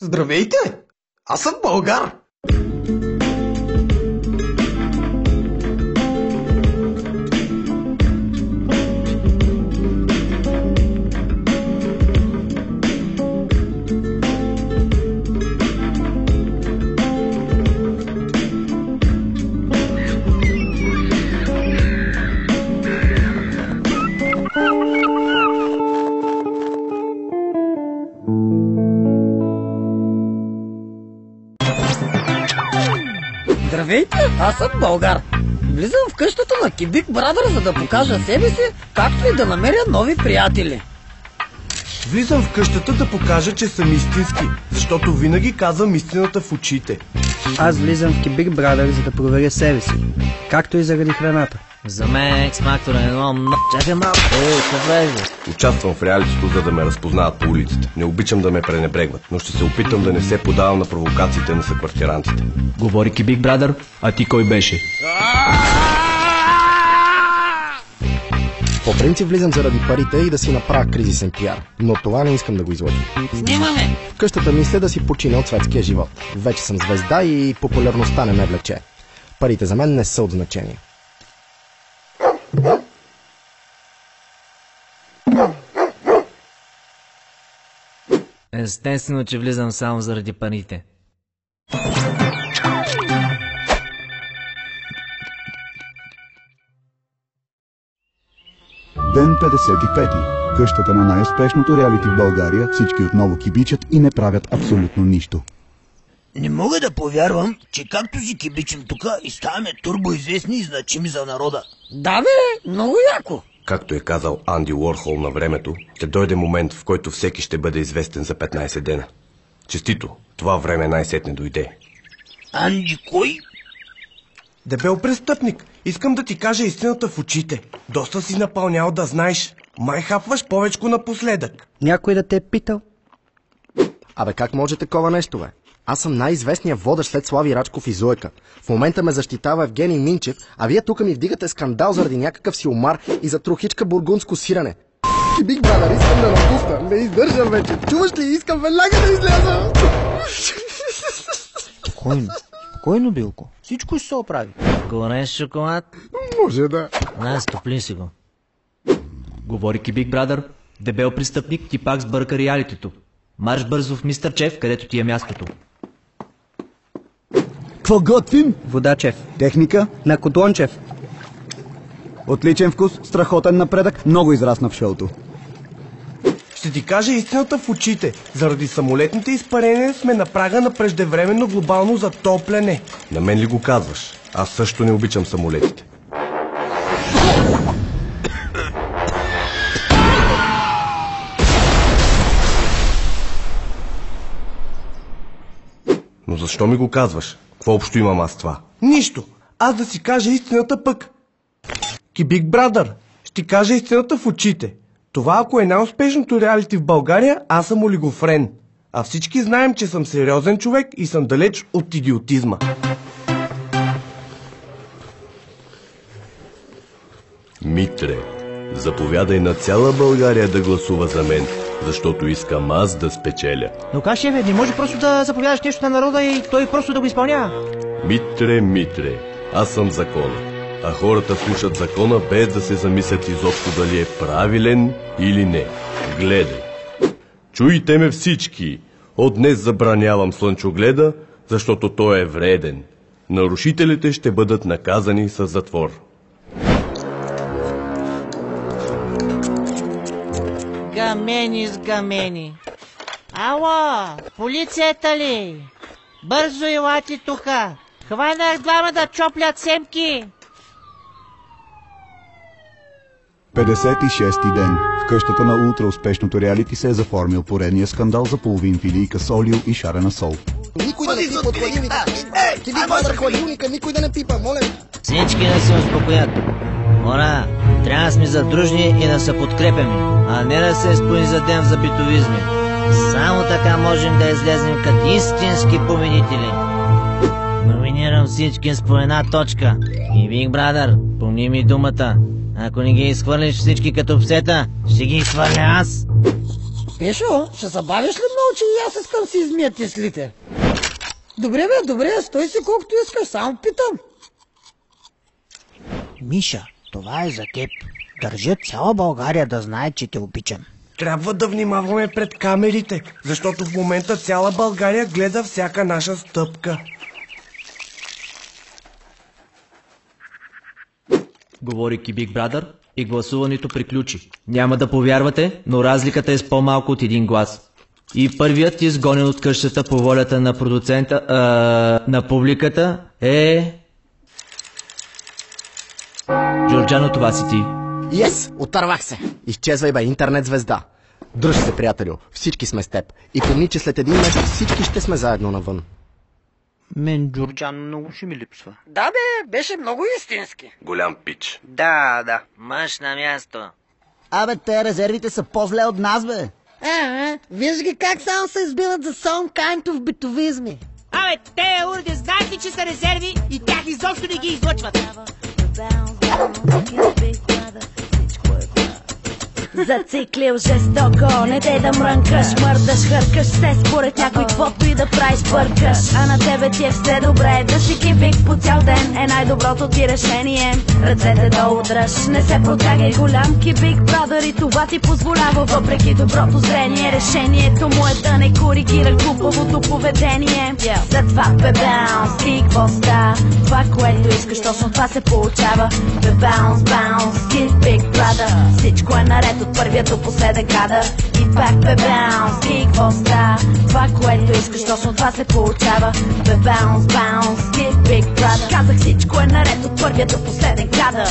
Здравейте! Аз съм българ! Здравейте, аз съм българ. Влизам в къщата на Кибик Брадър, за да покажа себе си, както и да намеря нови приятели. Влизам в къщата да покажа, че съм истински, защото винаги казвам истината в очите. Аз влизам в Кибик Брадър, за да проверя себе си, както и заради храната. За мен X-Factor е едно чакай малко. Участвам в реалитито, за да ме разпознават по улиците. Не обичам да ме пренебрегват, но ще се опитам да не се подавам на провокациите на съквартирантите. Говори Кибик Брадър, а ти кой беше? По принцип влизам заради парите и да си направя кризисен пиар, но това не искам да го излъча. Снимаме! В къщата мисля да си почина от светския живот. Вече съм звезда и популярността не ме влече. Парите за мен не са от значение. Естествено, че влизам само заради парите. Ден 55. Къщата на най-успешното реалити в България. Всички отново кибичат и не правят абсолютно нищо. Не мога да повярвам, че както си кибичим тука и ставаме турбоизвестни и значими за народа. Да бе, много яко. Както е казал Анди Уорхол на времето, ще дойде момент, в който всеки ще бъде известен за 15 дена. Честито, това време най-сетне дойде. Анди кой? Дебел престъпник, искам да ти кажа истината в очите. Доста си напълнял да знаеш. Май хапваш повечко напоследък. Някой да те е питал? Абе как може такова нещо, бе? Аз съм най-известният водещ след Слави Рачков и Зуека. В момента ме защитава Евгений Минчев, а вие тук ми вдигате скандал заради някакъв си омар и за трохичка бургундско сирене. Кибик Брадър, искам да напусна. Не издържам вече. Чуваш ли? Искам веднага да изляза. Спокойно, Билко. Всичко ще се оправи. Горен шоколад? Може да. Стопли си го. Говори Кибик Брадър, дебел престъпник, ти пак сбърка реалитито. Марш бързо в Мистер Чеф, където ти е мястото. Какво готвим? Вода, шеф. Техника? На котлон, шеф. Отличен вкус, страхотен напредък, много израсна в шоуто. Ще ти кажа истината в очите. Заради самолетните изпарения сме на прага на преждевременно глобално затопляне. На мен ли го казваш? Аз също не обичам самолетите. Но защо ми го казваш? Какво общо имам аз това? Нищо! Аз да си кажа истината пък. Кибик Брадър, ще ти кажа истината в очите. Това ако е най-успешното реалити в България, аз съм олигофрен. А всички знаем, че съм сериозен човек и съм далеч от идиотизма. Митре, заповядай на цяла България да гласува за мен, защото искам аз да спечеля. Но как, шефе, не може просто да заповядаш нещо на народа и той просто да го изпълнява? Митре, аз съм закона. А хората слушат закона без да се замислят изобщо дали е правилен или не. Гледай. Чуйте ме всички. От днес забранявам слънчогледа, защото той е вреден. Нарушителите ще бъдат наказани с затвор. Гамени с гамени. Ало, полицията ли? Бързо елате тука. Хванах двама да чоплят семки. 56-ти ден. В къщата на ултрауспешното реалити се е заформил поредния скандал за половин филийка с олио и шарена сол. Никой да не пипа от хладилника. Кибик Брадър, хладилника, никой да не пипа, моля. Всички да се успокоят. Хора, трябва да сме задружни и да се подкрепяме, а не да се спонизадем за битовизми. Само така можем да излезем като истински победители. Номинирам всички с по една точка. И Биг Брадър, помни ми думата. Ако не ги изхвърлиш всички като псета, ще ги изхвърля аз. Пешо, ще забавиш ли много, че и аз искам си измия теслите? Добре бе, добре, стой си колкото искаш, само питам. Миша, това е за теб. Държа цяла България да знае, че те обичам. Трябва да внимаваме пред камерите, защото в момента цяла България гледа всяка наша стъпка. Говори Big Brother и гласуването приключи. Няма да повярвате, но разликата е с по-малко от един глас. И първият изгонен от къщата по волята на продуцента, на публиката е... Джорджано, това си ти. Yes, отървах се. Изчезвай бе, интернет звезда. Дръж се, приятелю, всички сме с теб. И помни, че след един месец всички ще сме заедно навън. Мен Джорджано много ще ми липсва. Да бе, беше много истински. Голям пич. Да. Мъж на място. Абе, те резервите са по-зле от нас, бе. Виж ги как само се избират за some kind of битовизми. Абе, те урди, знаете, че са резерви и тях изобщо не ги излъчват. Зациклил жестоко, не те да мрънкаш, мърдаш, хъркаш се според някой, каквото и да правиш бъркаш. А на тебе ти е все добре, да си кипик по цял ден е най-доброто ти решение. Ръцете долу дръж, не се протягай, голям Big Brother и това ти позволява, въпреки доброто зрение. Решението му е да не коригира глупавото поведение. Затова бе баунс, какво ста, това което искаш, точно това се получава. Бе баунс, Big Brother, всичко е наред от първия до последен кадър. И пак бе баунс, какво ста, това което искаш, точно това се получава. Бе баунс, Big Brother, казах всичко е наред от първия до последен кадър.